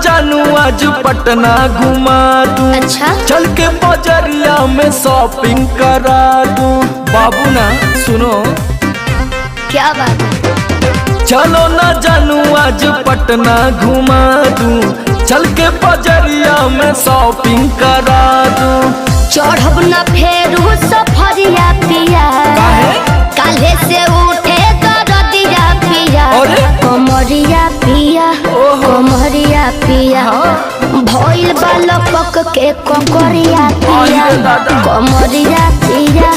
जानू आज पटना घुमा दूं। अच्छा? चल के बजरिया में शॉपिंग करा दूं। बाबू ना सुनो, क्या बात है? चलो ना जानू आज पटना घुमा दूं। चल के बजरिया में शॉपिंग करा दूं। चढ़ब न फेरू सफरिया पिया, काले से उठे दरदिया पिया। कमरिया पिया, कमरिया पिया, भइल बालपक के ककरिया पिया। कमरिया पिया,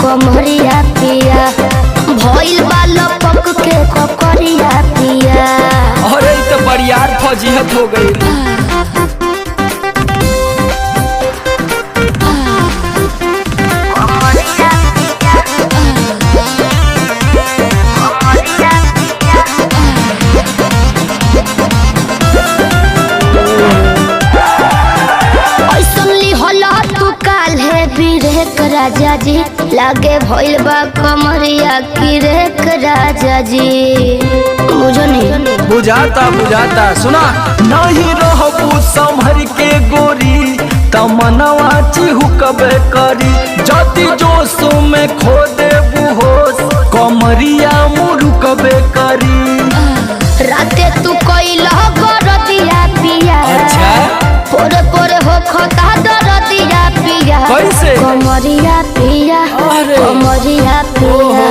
कमरिया पिया, भइल बालपक के ककरिया पिया। अरे तो बरियार फजीहत हो गई। राजा जी लागे भइल बा कमरिया की रेख राजा जी। बुझो नहीं? बुझाता बुझाता। सुना नहीं रहबू संभर के गोरी तमनवा चिहुकबे करी। जति जोश में खो देबू होश कमरिया मुरुकबे करी। राते तू कइला गरदिया पिया। अच्छा? पोरे पोरे हो खता दरदिया पिया। कैसे? कमरिया पिया, कमरिया पिया,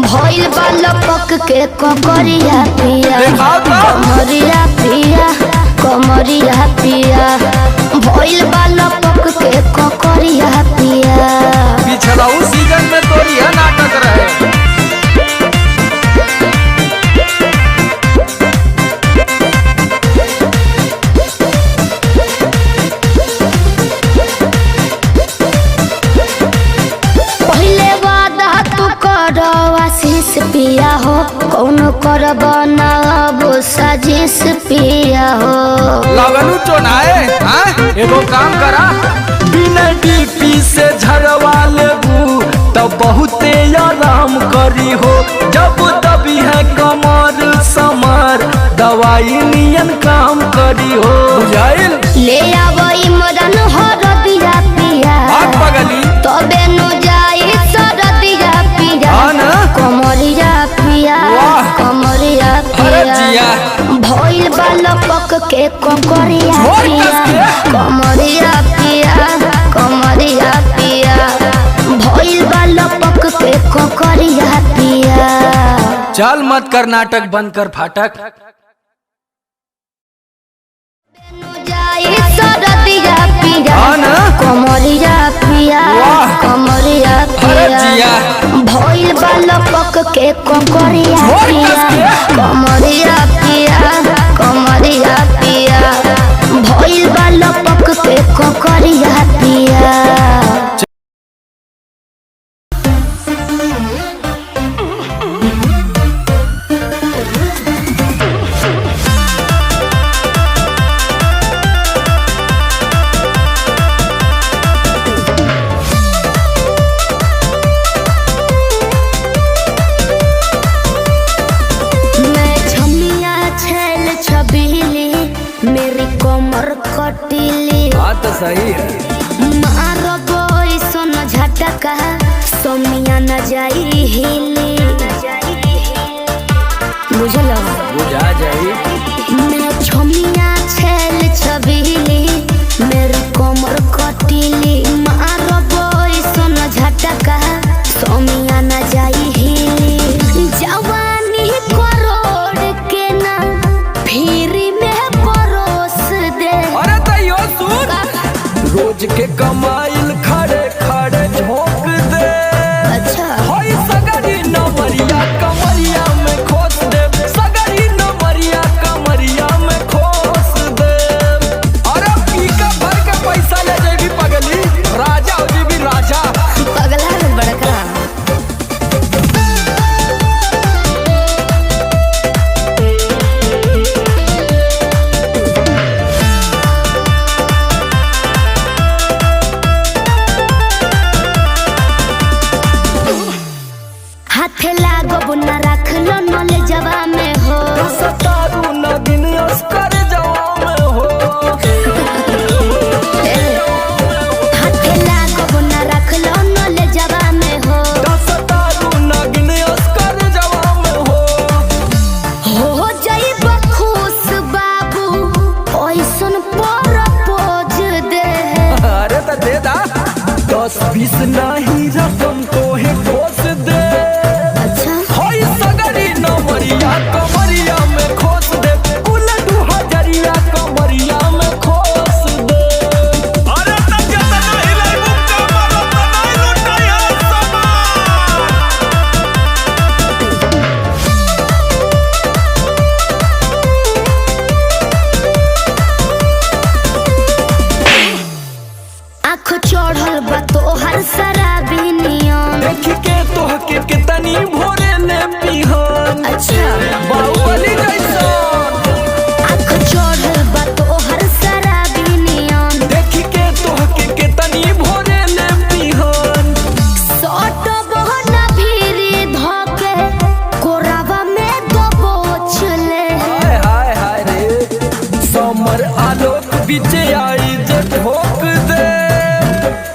भइल बालपक के ककरिया पिया। कमरिया पिया, कमरिया पिया, भइल बालपक के ककरिया पिया। पिछला उस सीजन में तो यह नाटक रहे। पिया हो कौन कर बनाबो साजिश पिया हो। लगनू चोनाए एगो काम करा, बिना डीपी से झरवा लेबू तो बहुते आराम करी हो। जब दबी है कमर समर दवाई नियन काम करी हो। बुझाइल? ले आवई मदन हरदिया पिया, पगली तबे नु जाई सरदिया पिया। कमरिया पिया, कमरिया पिया, भइल बालपक के ककरिया पिया। कमरिया पिया, कमरिया पिया, भइल बालपक के ककरिया पिया। चल मत कर नाटक, बंद कर फाटक। सरदिया पिया, कमरिया पिया, कमरिया पिया, भइल बालपक के ककरिया पिया। कमरिया पिया, कमरिया पिया, भइल बालपक के ककरिया पिया। मेरी कमर कटीली बात तो सही है। मारो बोई सोन झटका सोमिया न जाई हिली। बुझलो? बुझा जाई। मैं छमिया छेल छबीली, मेरी कमर कटीली। मारो बोई सोन झटका सोमिया न जाई हिली। जवानी करोड़ के ना फिर रोज के कमाइल खड़े खड़े झोंक दे। अच्छा? होई सगरी नमरिया कमरिया में खोस दे। सगरी नमरिया कमरिया में खोस दे। अरे पीका भर के पैसा ले जेबी पगली, राजा हो जेबी राजा। पगला है बड़का। 10-20 नहीं रकम तो है खोस दे। अच्छा होई सगरी नमरिया कमरिया में खोस दे, कुल 2000 कमरिया में खोस दे। अरे तब जब नहीं ले मुक्का मारो तो नहीं लुटाया आँख चढ़ल बा तोहर शराबी नियम। देख के तोहके कितनी भोरे ने पिहन। अच्छा बाहुबली जैसन। आँख चढ़ल बा तोहर शराबी नियम। देख के तोहके कितनी भोरे ने पिहन। सट बहना भीरी धके कोरावा में दबोच ले। हाय हाय हाय रे समर आलोक बीच आई जे ठोक दे।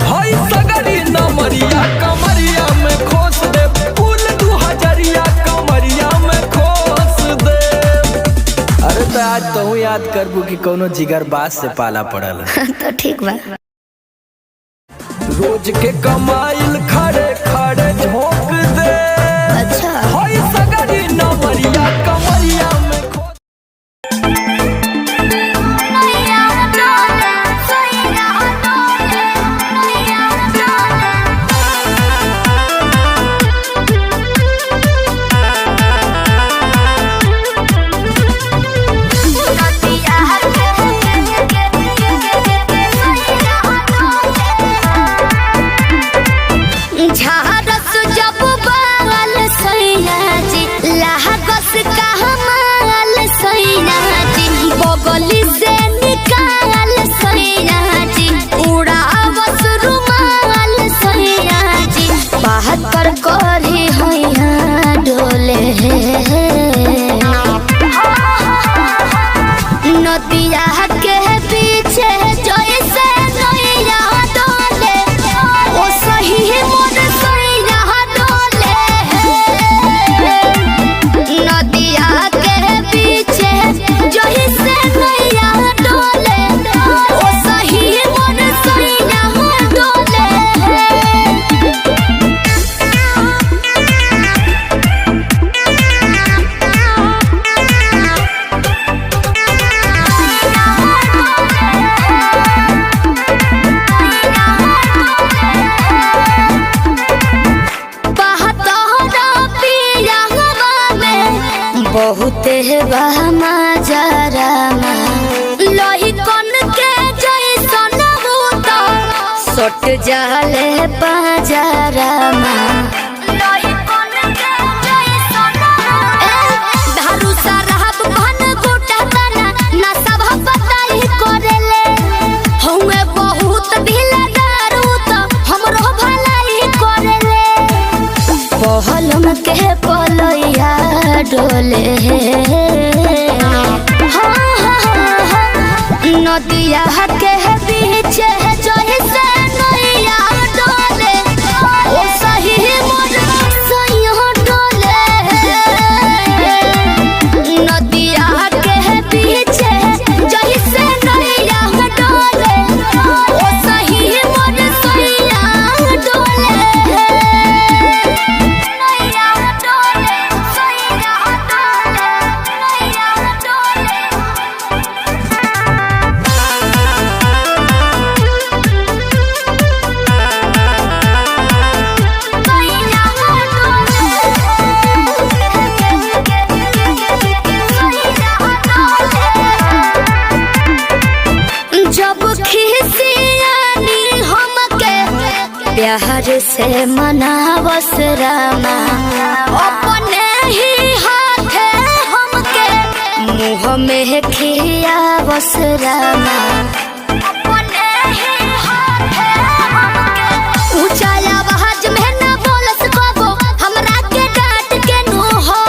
हाय सगरी नमरिया कमरिया में खोस दे, कुल 2000 कमरिया में खोस दे। अरे तो आज तो याद करबू कि कोनो जिगर बास से पाला पड़ल। तो ठीक बा। रोज के कमाइल खड़े खड़े झोंक दे। अच्छा हाय सगरी नमरिया कमरिया में खोस। झारस जब बाल सैया जी लागस का हमाल सैया जी, बगली से निकाल सैया जी, उड़ावस रुमाल सैया जी, बात पर करी हैया डोले। नदिया के पीछे जैसे नैया डोले, ओ सही मोर सैया डोले। नदिया के पीछे जैसे नैया डोले, ओ सही मोर सैया डोले। बहुत बहमा जरामा लोही कन के जैसन होता, सट जाले पाजरामा। लोही कन के जैसन धारू सरहब भन गोटा तना ना सब बताई करेले। हउए बहुत ढीला दारू तो हमरो भलाई करेले। पहलम के पलैया डोले। नदिया के पीछे जैसे नैया डोले, ओ सही मोर सैया डोले। नदिया के पीछे जैसे नैया डोले, ओ सही मोर सैया डोले। नैया डोले सैया डोले, नैया डोले। जब खिसियानी हमके प्यार से मनावस रामा, अपने ही हाथे हमके मुँह में खियावस रामा। अपने ही हाथे हमके ऊंचा आवाज में ना बोलस कबो, हमरा के डांट के नु हो।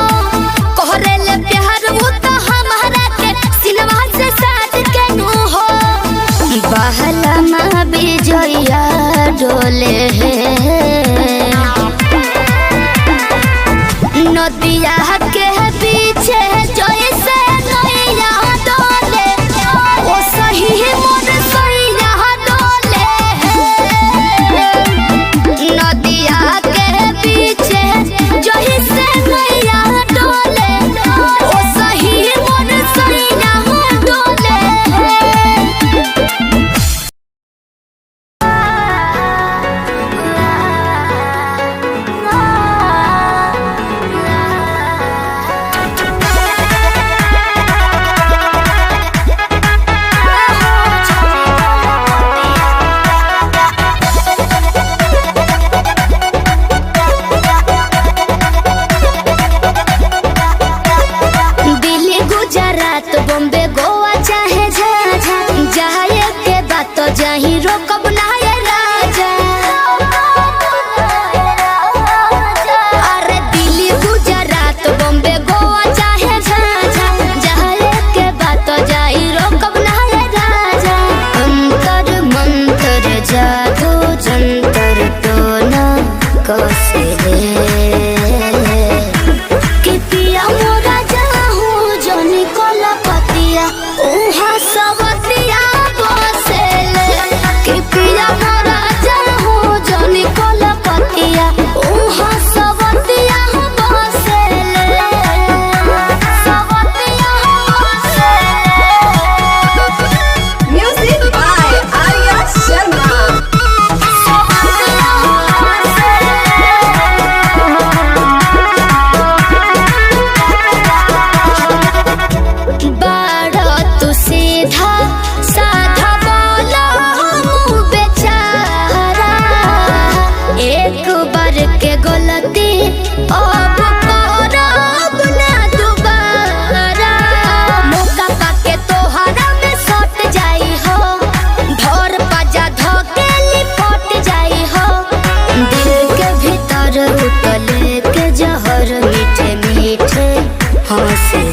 कहरेले प्यार वो तो हमारा के सिनवा से साथ के नु हो। बहला माँ विजया डोले। नदिया के पीछे जैसे नैया डोले, ओ सही मोर सैया डोले।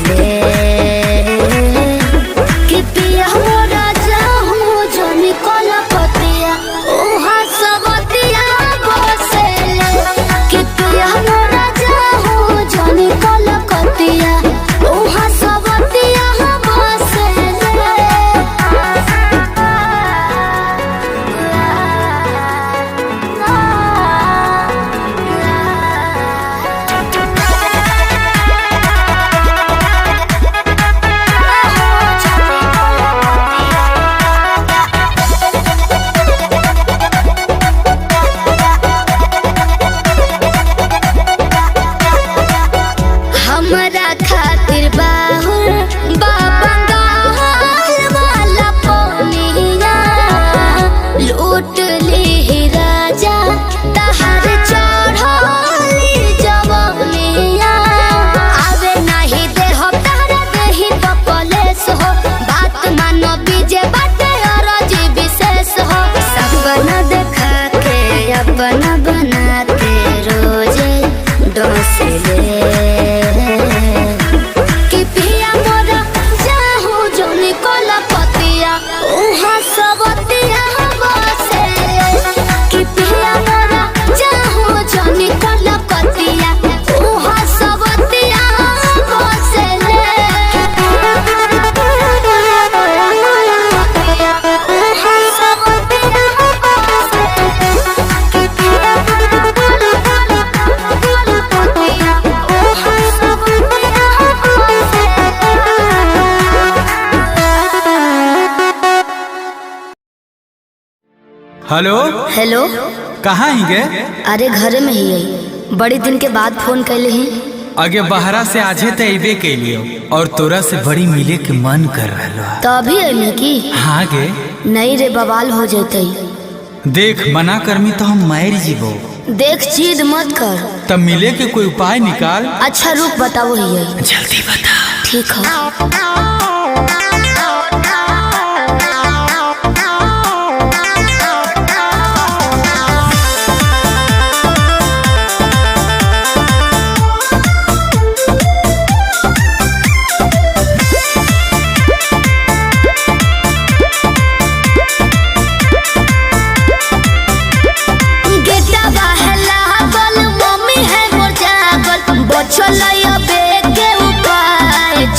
ले कि पिया मोरा जाहूँ जनी कोला पतिया उहा सबतिया बसे ले कि पिया मोरा जाहूँ जनी कोला पतिया उहा सबतिया बसे ले। हमरा खातिर बाहुर बंगाल वाला पोनिया लूट ली राजा तहर चढ़ली जवनिया आवे नहीं दे हो तारा देही तो कलेस हो बात मानो बीजे बाटे और जी विशेष हो सपना देखा के अपना बना के रोजे डोस ले कि पिया मोरा जाहूँ जोनी कोला पतिया उहा सबतिया बसे कि पिया मोरा जाहूँ जोनी कोला पतिया उहा सबतिया बसे हेलो हेलो कहाँ ही गे? अरे घरे में ही है बड़ी दिन के बाद फोन कैले हैं। आगे बहरा से आजे तो अबे कैलियो और तोरा से बड़ी मिले के मन कर रहा। तो अभी अइले की? हाँ गे। नहीं रे बवाल हो जैते। देख मना करमी तो हम मार जीवो। देख जिद मत कर। तब मिले के कोई उपाय निकाल। अच्छा रुक बताओ ही है। जल्दी बता। ठीक है।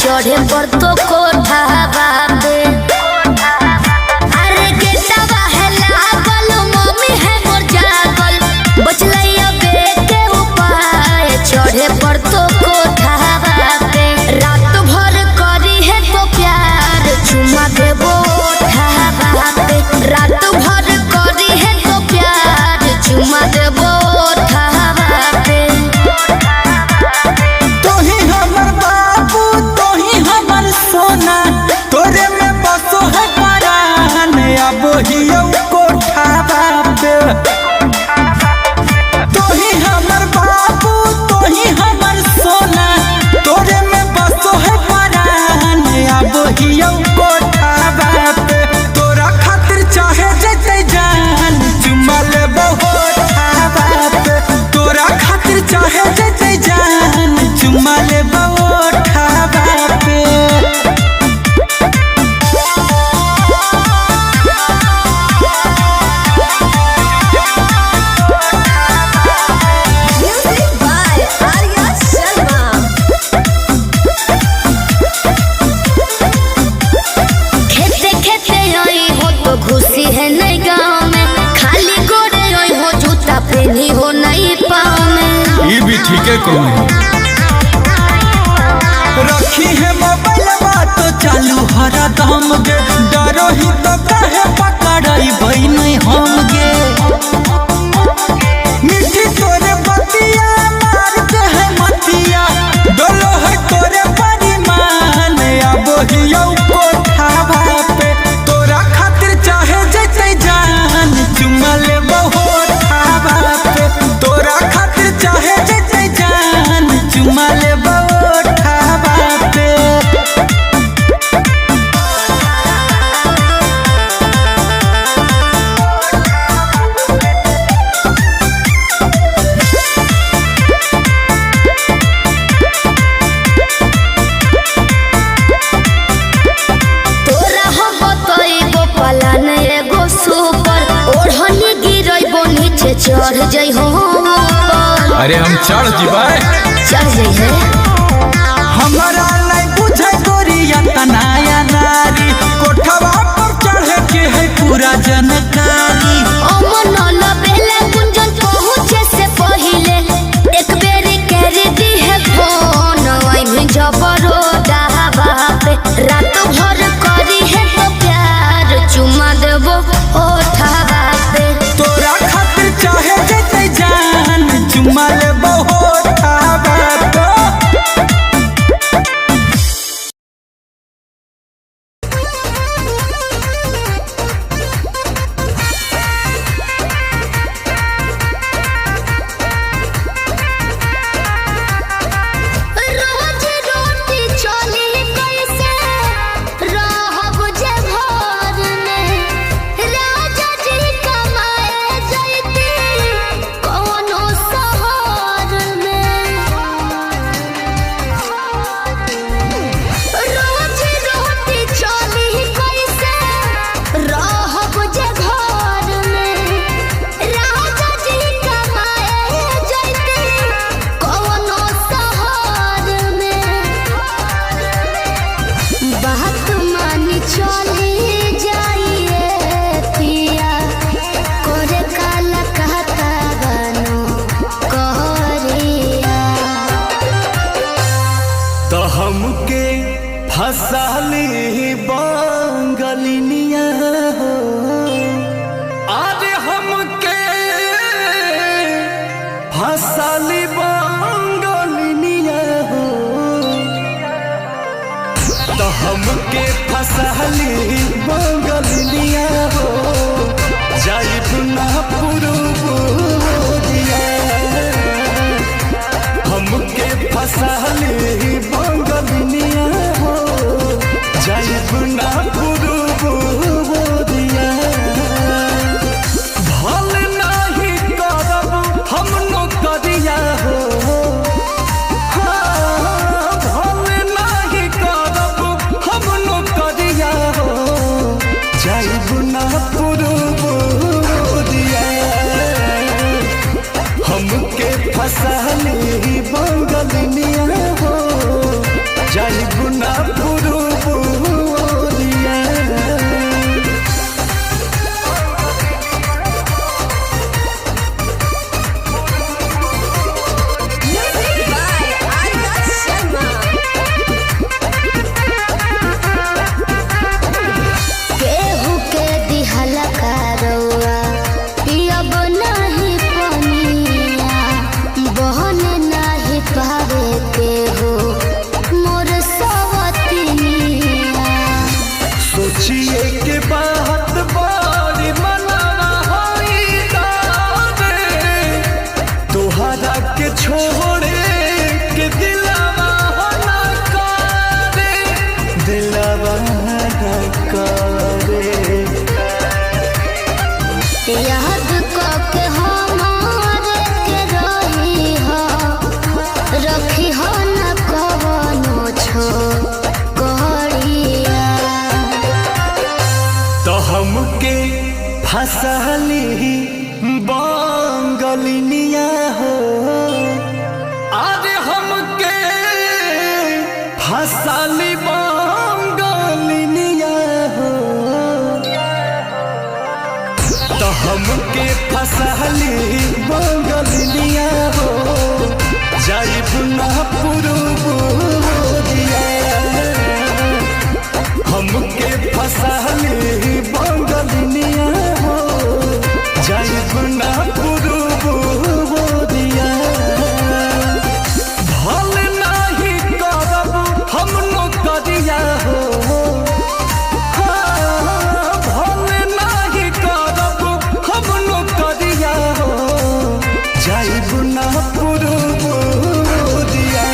चढ़े पर तो कोठा बाबे अरे गेटवा है लागल मम्मी है मोर जागल बचलैया बेटे उपाय चढ़े पर तो कोठा बाबे रात भर करी है तो प्यार चुमा देबो ओठा बाबे रात भर करी है तो प्यार चुमा देबो ओठा बाबे तोरे में बसो है परान अब हियो कोठा बाबे तोही हमर बाबू तोही हमर सोना तोरे में बसो है परान अब हियो कोठा बाबे तोरा खातिर चाहे जते जान चुमा लेबो होठा बाबे तोरा खातिर चाहे जते जान चुमा लेबो होठा बाबे घुसी है नहीं गाँव में खाली गोरे हो जूता पहनी हो नहीं पाँव में ये भी ठीक है कौन रखी है मोबाइल बात तो चालू हरा दम गे डरो ही तो कहे पकड़ाई भाई नहीं हम गे मिठी तोरे बतिया मार के है मतिया डोलो है तोरे परिमान अब हियो कोठा बापे तोरा खातिर चाहे जते जान चुमा लेबो होठा बापे तोरा खातिर चाहे जते जान चुमा लेबो होठा बापे चढ़ जाइ हो ऊपर। अरे हम चढ़ जीवाए, चढ़ जाइ है। हमारा नहीं बुझे गोरिया तनाया नारी, कोठवा पर चढ़े के है पूरा जनकारी। अमन बेला कुंजन पहुँचे से पहिले एक बेरी कर दी है फोन। आई जबरो डाबा पे रात भर करी है तो प्यार चुमा देबो ओठवा पे। तोरा खातिर चाहे जैसे जान चुमा लेबो होठावा पे। रोज रोटी चली कैसे रहब जे घर में। राजा जी कमाए जैती कोनो शहर में। रोज रोटी चली कैसे रहब जे घर में। राजा जी कमाए जैती कोनो शहर में। बात मानी चली जाइए पिया करे काला कहता बनो कहरिया। तो हमके फसाली बंगलिनिया हो, आज हमके फसाली बंगलिनिया हो। तो हमके फसाली बंगलिनिया हो, जाइब ना पुरुबुरिया। हमके फसाली बंगलिनिया हो, जाइब ना पुरुबुरिया। भल नाही करब हम नौकरिया हो, हाँ, भल नाही करब हम नौकरिया हो, जाइब ना पुरुबुरिया। हमके फसाली बंगलिनिया हो, जाइब ना पुरुबुरिया। केहू के दिहल करौआ पियब नहीं पनिया। बहन नहीं पावे केहू मोर सवतिनिया। सोचिए के बात बड़ी मनाना होई दावे, तोहरा के छोड़े के दिलवा ना करे, दिलवा ना करे। याद के हमारे के रही हो, रखी हो न कवनो छो कहरिया। तो हमके फसाली बंगलिनिया हो, आज हमके फसाली बंगलिनिया हो। तो हमके फसाली बंगलिनिया हो, जाइब ना पुरुबुरिया। हमके फसाली बंगलिनिया हो, जाइब ना पुरुबुरिया। भल नाही करब हम नौकरिया हो, हाँ, भल नाही करब हम नौकरिया हो, जाइब ना पुरुबुरिया।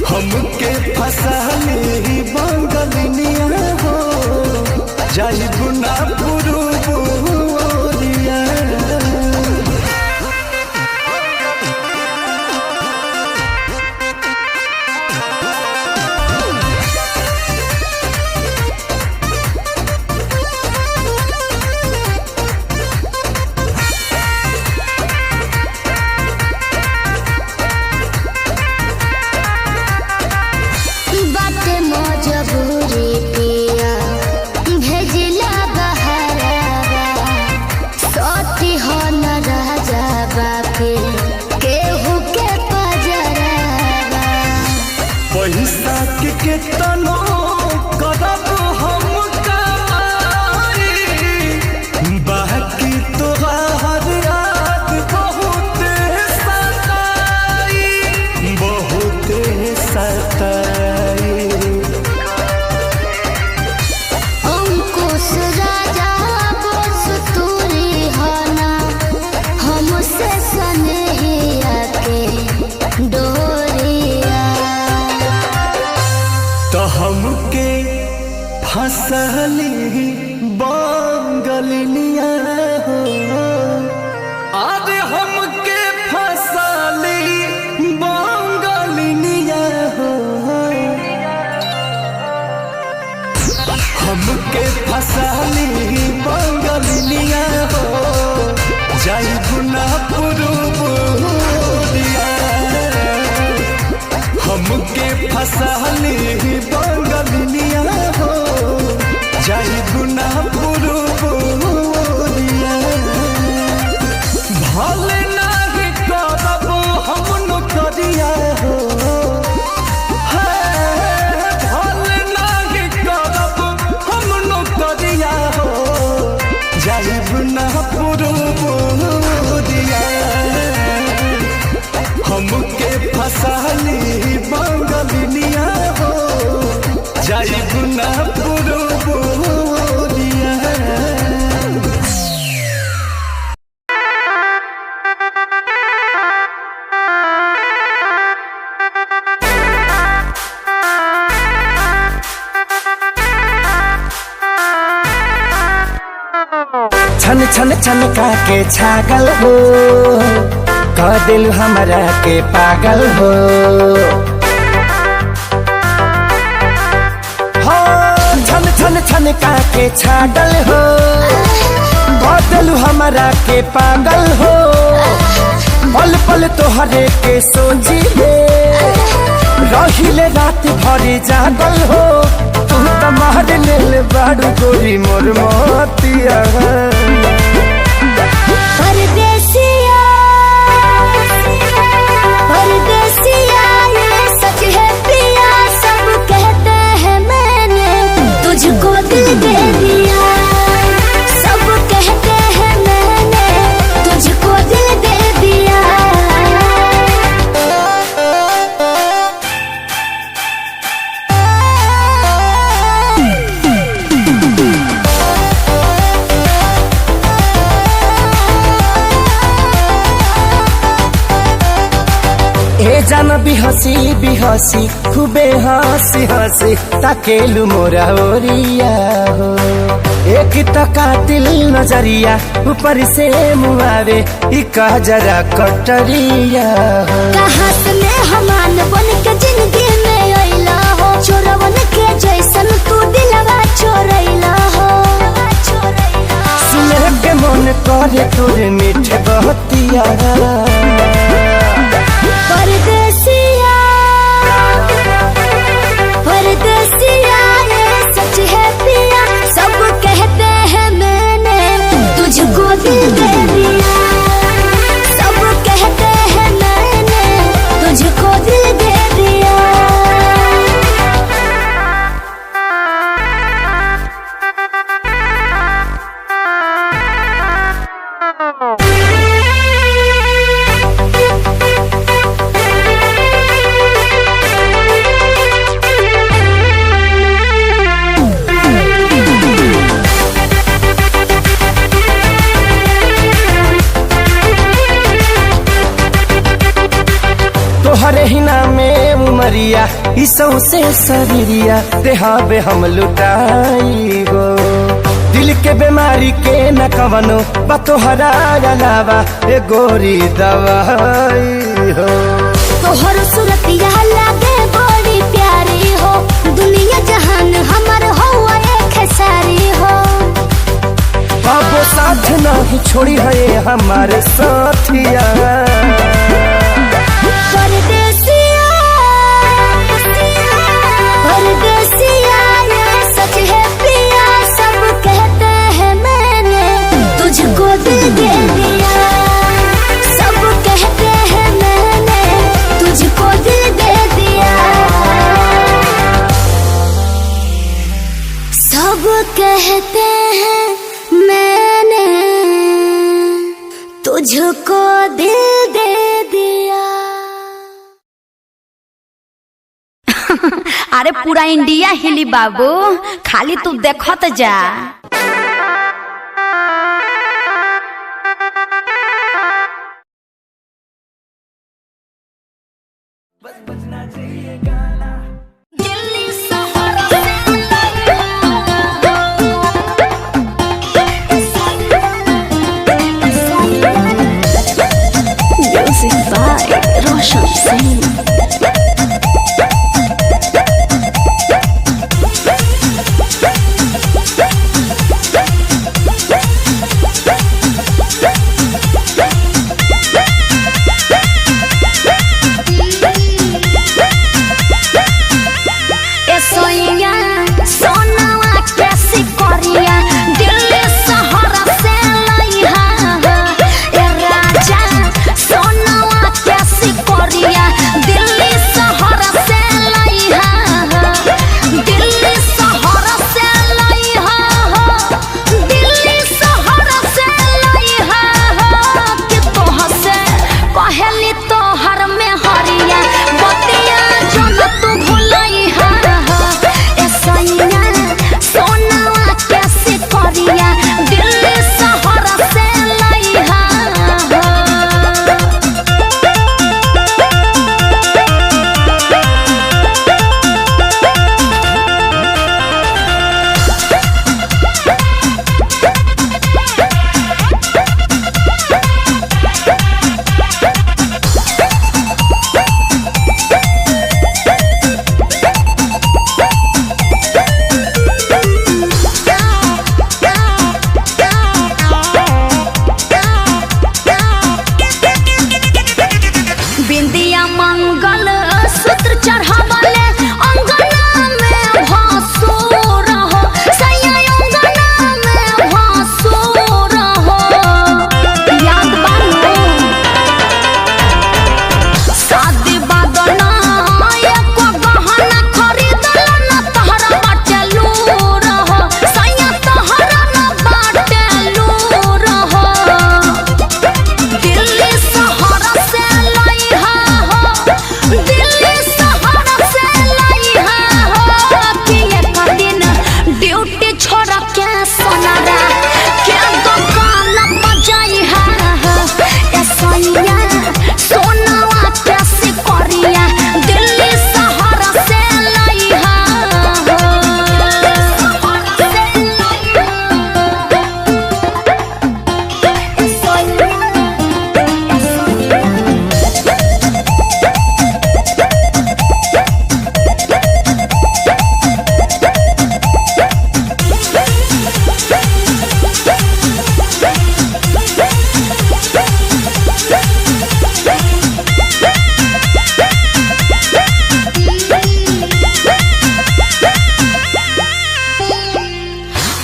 हमके फसाली बंगलिनिया हो, जाइब ना पुरुबुरिया। पैसा के तनो करब हम कमाई, बाकी तोहार याद बहुत सताई, बहुत सताई। अंकुश राजा बस तूरी हना, हमसे सनहिया के डोरिया। तो हमके फसली बंगलिया हो, अरे हमके फसली बंगलिया हो, हमके फसली बंगलिया हो, जाइबू ना पुरुबुरिया। हमके फसली बंगलिया हो, जाइबू ना पुरुबुरिया। भले नाही करब हम नौकरिया हो, भले नाही करब हम नौकरिया हो, जाइबू ना पुरुबुरिया। हमके फसली बंगलिया हो, जाइबू ना पुरुबुरिया। छन छन छन के छागल हो, कह दिल हमरा के पागल हो। छन छन छन के छागल हो, कह दिल हमरा के पागल हो। पल पल तोहरे के सोची रहिले रात भरी जागल हो। तू तो मार लेल बाड़ू गोरी मोर मोतिया। परदेसिया परदेसिया ये सच है प्रिया, सब कहते हैं मैंने तुझको दिल दे दिया। सब कहते हैं मैंने तुझको दिल दे दिया। ए जान बिहसी खूबे हंसी हंसी ताकेलु मोरा ओरिया हो। एक तो कातिल नजरिया ऊपर से मुआवे ई कह जरा कटरिया हो। कहाँ से मेहमान बन के जिंदगी में अइला हो, चोरवन के जैसन तू दिलवा चोरैला हो। सुने के मन करे तोरे मीठे बहतिया। परदेसिया परदेसिया ये सच है पिया, सब कहते हैं मैंने तुझको दिल दे दिया। सब कहते हैं मैंने तुझको दिल दे दिया। तोहरे ही नामे उमरिया ई सौसे शरीरिया देहाबे हम लुटाई गो। दिल के बीमारी के न कवनो बा तोहरा अलावा ए गोरी दवाई हो। तोहर सूरतिया लागे बड़ी प्यारी हो, दुनिया जहान हमर हुआ एक सारी हो। बाबो साथ नहीं छोड़ी है हमारे साथिया। परदेसिया परदेसिया ये सच है पिया, सब कहते हैं मैंने तुझको दिल दे दिया। सब कहते हैं मैंने तुझको दिल दे दिया। कहते हैं मैंने तुझको दिल दे दिया। अरे पूरा इंडिया हिली बाबू, खाली तू देखत जा। दिल्ली शहर से म्यूजिक बाय रोशन सिंह।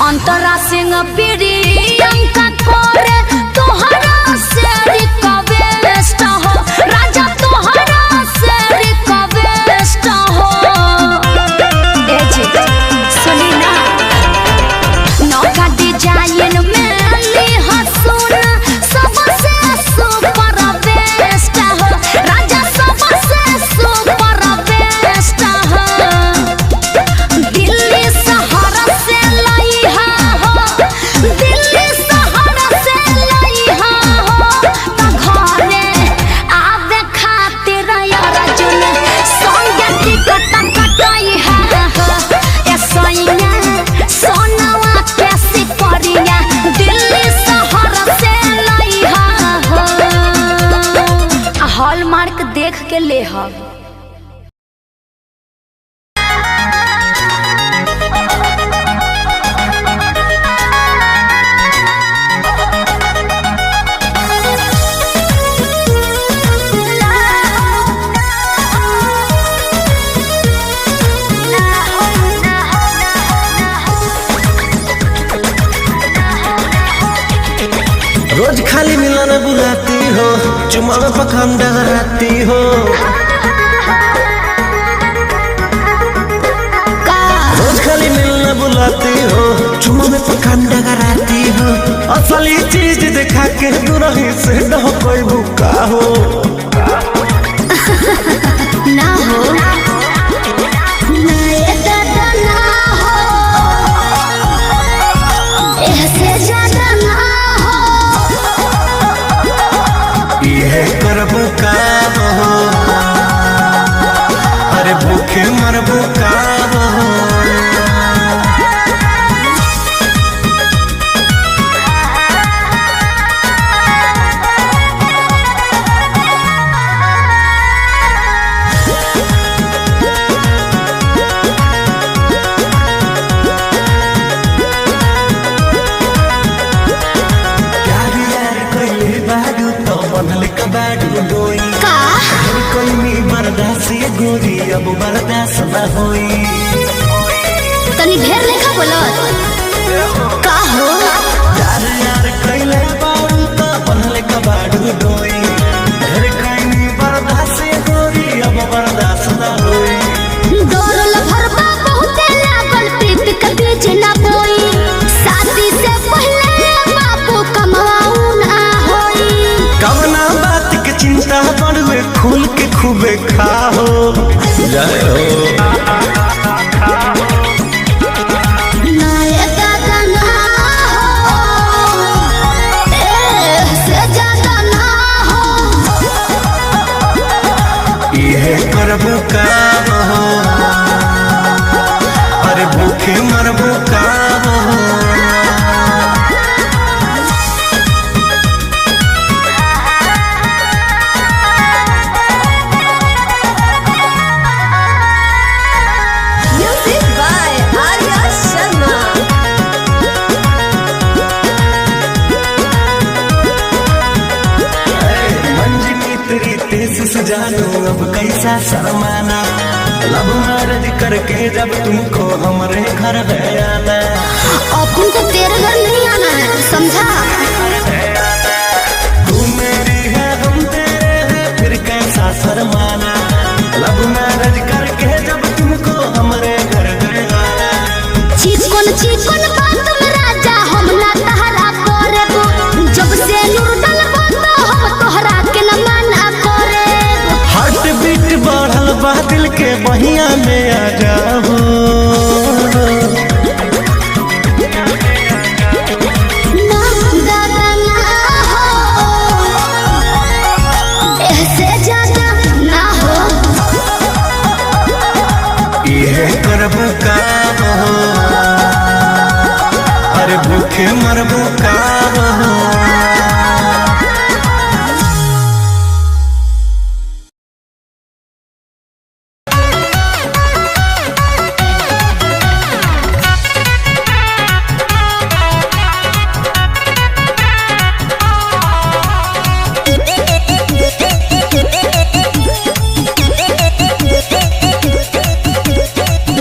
अंतरा सिंह प्रियंका कोरे तोहरा से रिक्वेस्ट हो, राजा तोहरा से रिक्वेस्ट हो। ए जी सुनी ना, नौका डिजाइन में ली हसून सबसे सुपर बेस्ट हो, राजा सबसे सुपर बेस्ट हो। दिल्ली शहर से लइहा हो, दिल्ली शहर से लइहा हो, त घरे आवे खातिर अर्जुन संगे टिकट कटइहा हो। ए सैया सोनवा के सिकरिया दिल्ली शहर से लइहा हो। हॉलमार्क देख के लेहब। रोज खाली मिलने बुलाती हो, चुमा में पकान डगराती हो। रोज खाली मिलने बुलाती हो, चुमा में पखंड कराती हो, असली चीज दिखा के दुरही से न कोई भूखा हो। ना हो ना ये दादा ना हो, ऐसे ज्यादा ना हो। ये करबो काम हो, अरे भूखे मरबो काम हो। गोरी अब बर्दाश्त न होई, तनी ढेर लेखा बोलत का हो। यार यार कइले बाड़ू त बनले कबाड़ू डोई, ढेर कइनी बर्दाश्त गोरी अब बर्दाश्त न होई। दौड़ल भरबा बहुते लागल प्रीत के बीच ना बोई, शादी से पहले बापू कमाऊ ना होई। कवना बात के चिंता बड़ुए खुल के खूबे खाओ। जय हो ना ये दादा ना हो, ऐसे ज्यादा ना हो। ये करबो काम हो, अरे भूखे मरबो काम हो। जानो अब कैसा शर्माना, लब मैरिज करके जब तुमको हमारे घर है आना। अपन को तेरे घर नहीं आना है, समझा। तू मेरी है हम तेरे हैं, फिर कैसा शर्माना, लब मैरिज करके जब तुमको हमारे घर है आना। चिकन बात में राजा हम ना तहरा करबो, जब से नूर डलबो तो हम तोहरा के न मना करे। हार्ट बीट बढ़ल बा दिल के बहिया में आ जाओ। ना दादा ना हो, ऐसे ज्यादा ना हो। ये करबो काम हो, अरे भूखे मरबो काम हो।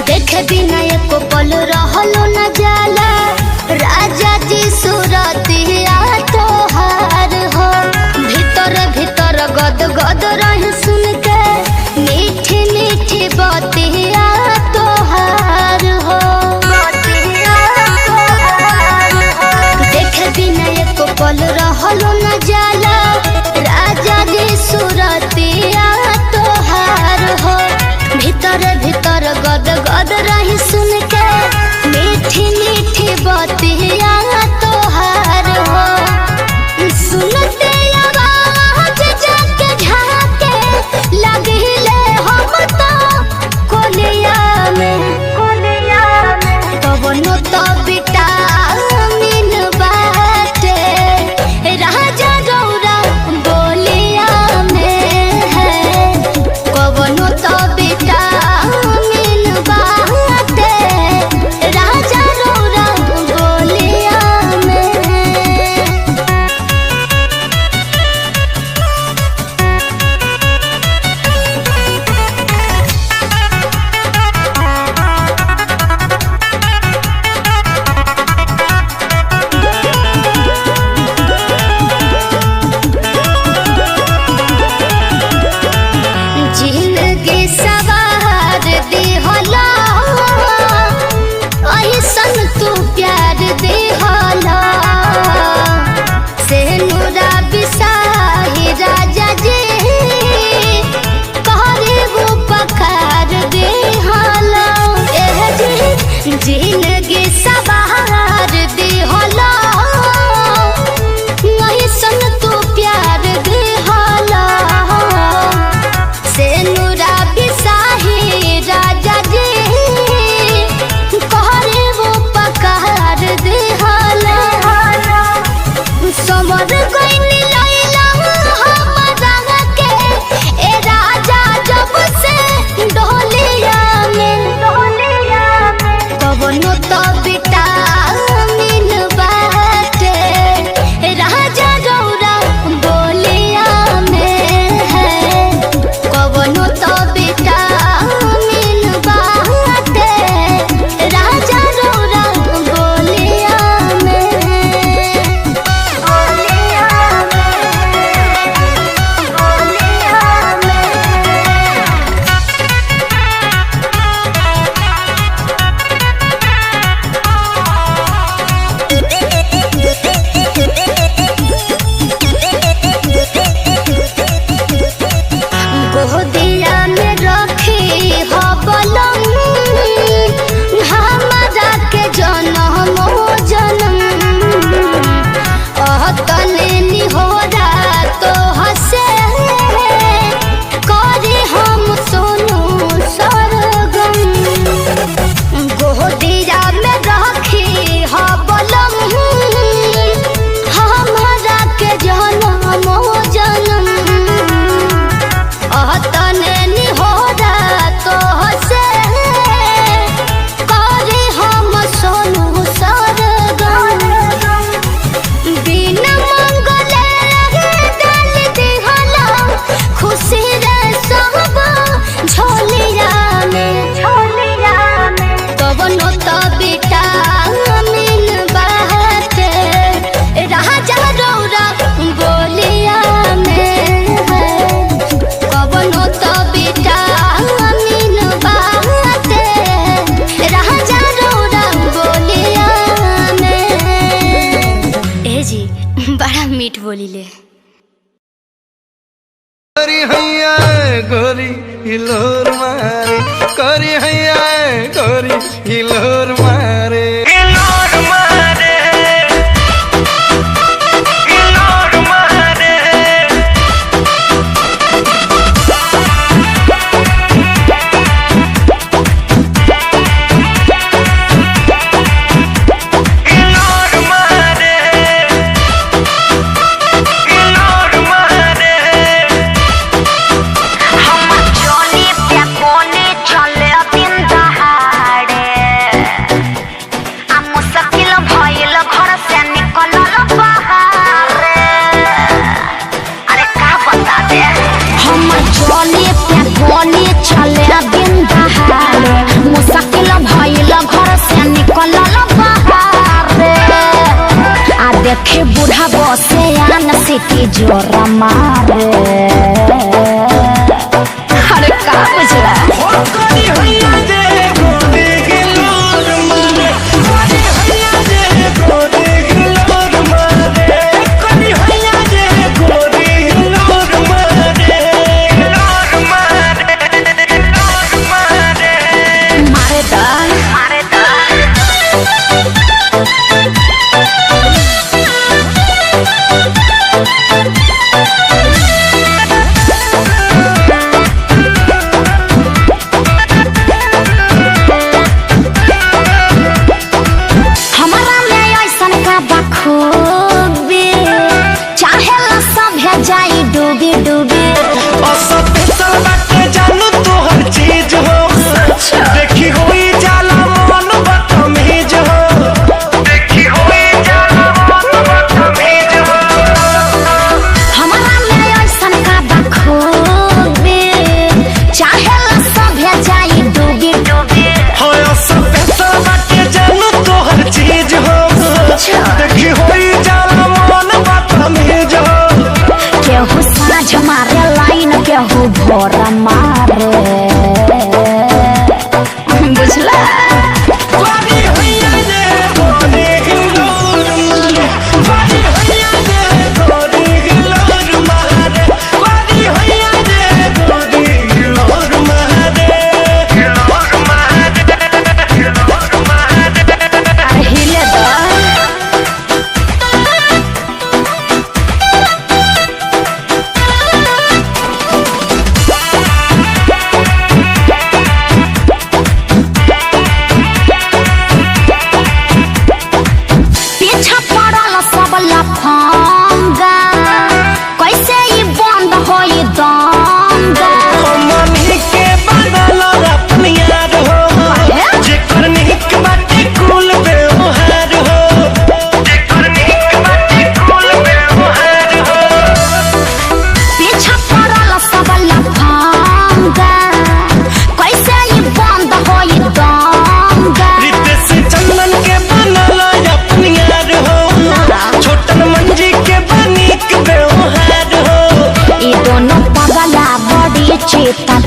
देखे बिना एको पल रहलो न जाला, राजा जी सूरतिया तोहार हो। भीतर भीतर गद गद रह सुन के मीठी मीठी बतिया तोहार हो। देखे बिना एको पल रहलो न जाला, राजा जी सूरतिया तोहार हो। भीतर भीतर गद गद रही सुन के मीठी मीठी बतिया तोहार हो। सुनते आवाज जाके झाके लगिले हम तो कोलिया में कवनो तो विटामिन बाटे राजा गौरा बोलिया में है। कवनो तो विटामिन बाटे राजा गौरा बोलिया में। हिलोर मारे करी हैया गोरी हिलोर मारे देखे बूढ़ा बसे आन सिटी जोरा मारे अरे का बुझला भोरा मारे बुझला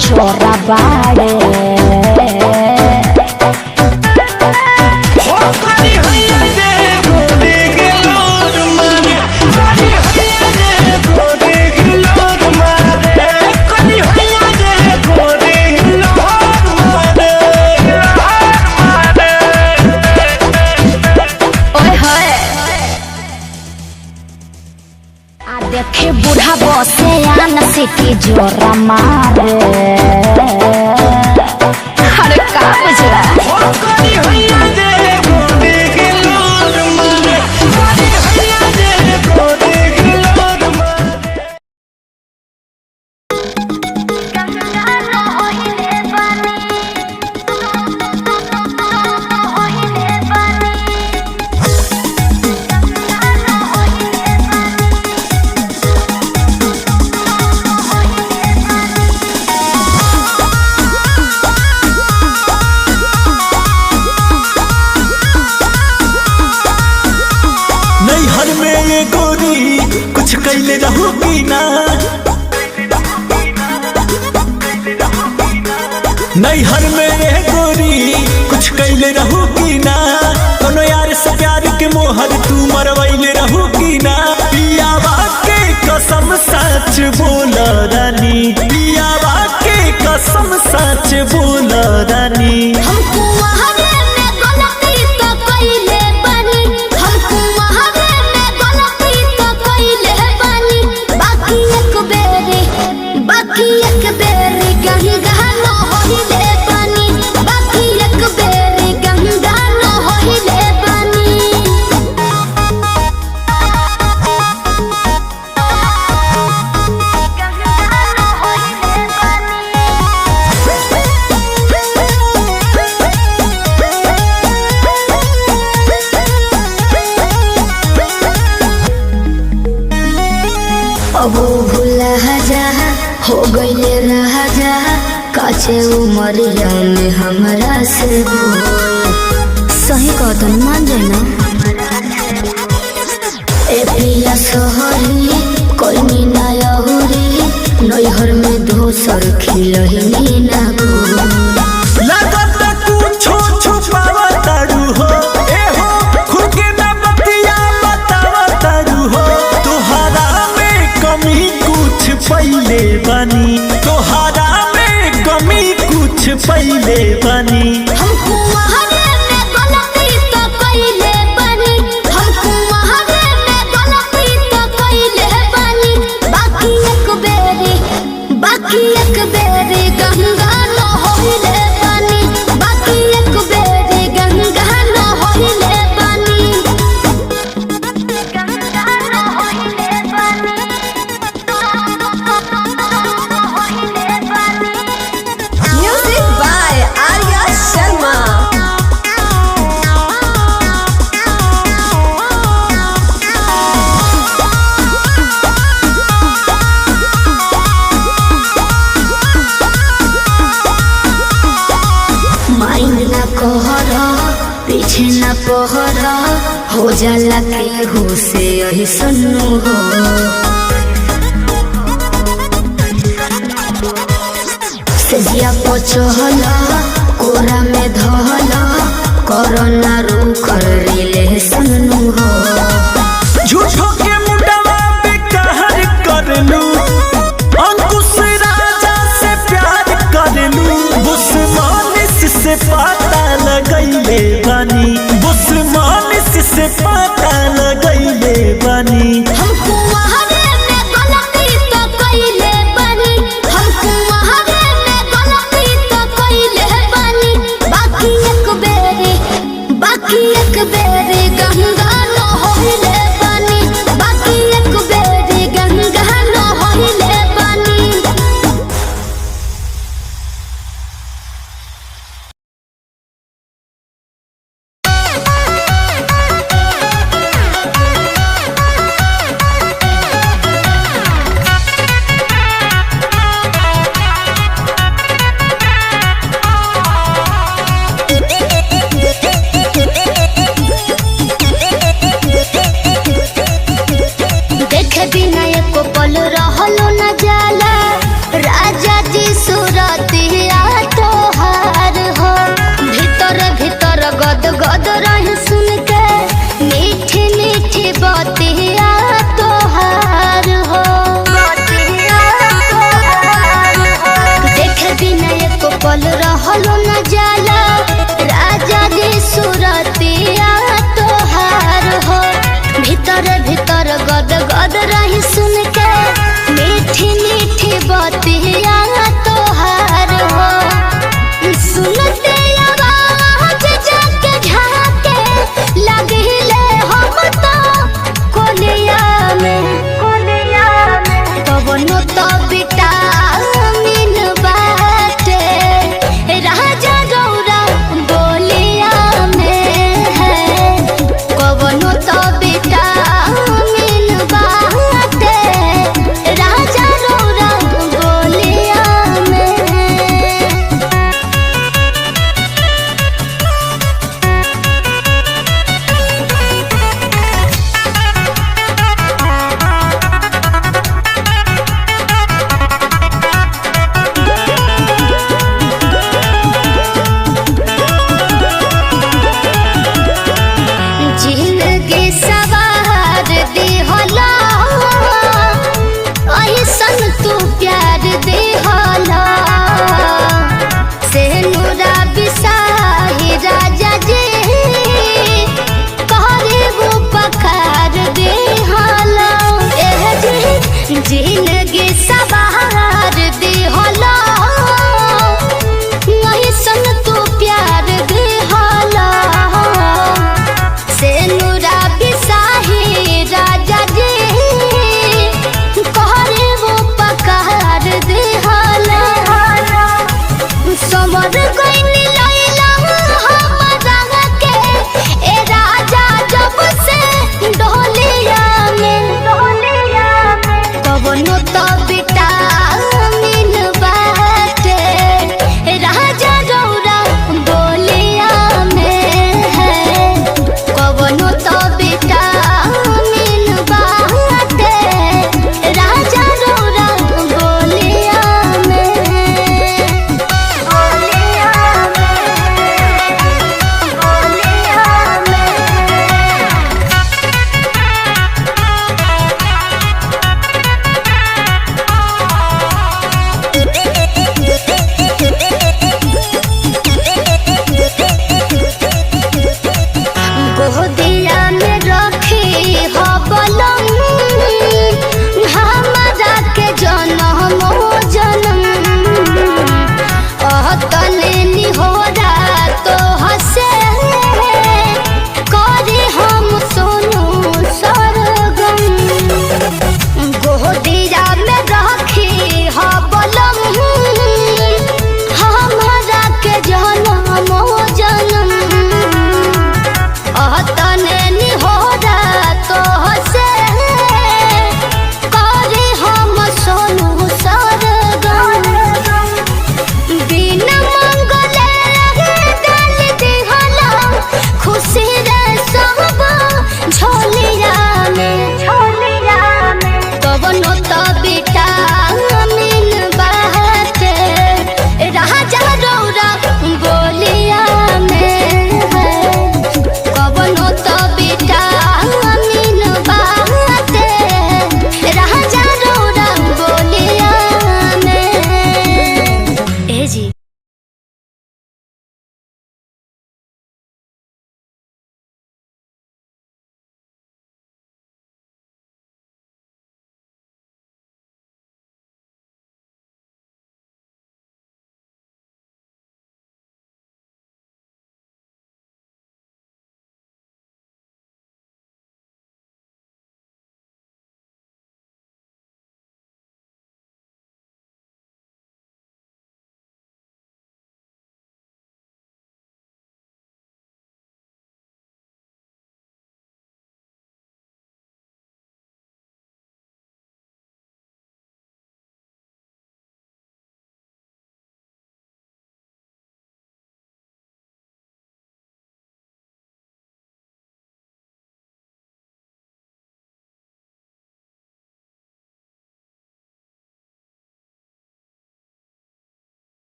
छोरा बाड़े देखे बूढ़ा बसे आन सिटी जोरा मारे अरे का बुझला कैले रहूगी ना नैहर में ये गोरी कुछ कैले रहूगी ना कोनो यार से प्यार के मोहर तू मरवैले रहूगी ना पियावा के कसम सच बोल रानी पियावा के कसम सच बोल रानी। हमको वहावे में गलती तो कइले बानी, हमको वहावे में गलती तो कइले बानी। बाकी एक बेरी गंगा न होइले बानी, बाकी एक बेरी गंगा न होइले बानी। अब भूला जा हो गईले राजा, काचे उमरिया में हमरा से बोल। सही कहतन मान जाए ना। ए पिया सोहरी कोई ना यहुरी, नैहर में दोसर खिलही ना गोल। लागत कुछो छुपावतारू हो, ए हो खुद के ना बतिया बतावतारू हो। तोहरा में कमी कुछ पहिले बनी, तोहरा में कमी कुछ पहिले बनी। हमको वहावे में गलती तो कइले बानी, हमको वहावे में गलती तो कइले बानी। बाकी एक बेरी गंगा न होइले बानी, बाकी एक बेरी गंगा न होइले बानी। गंगा न होइले बानी, होइले बानी। Music by Arya Sharma. Mind ना कहर, पीछे ना पहर, हो जाला केहू से यही सन्नु हो। सेजिया पचहल कोरा में धहल, कोरोना रूकर रिले सन्नु हो। झूठो के मुंडवा पे कहर करलू, अंकुश राजा से प्यार करलू। बुस्मानिस से पता लगैले बानी, बुस्मानिस से पता लगैले बानी। हमको वहावे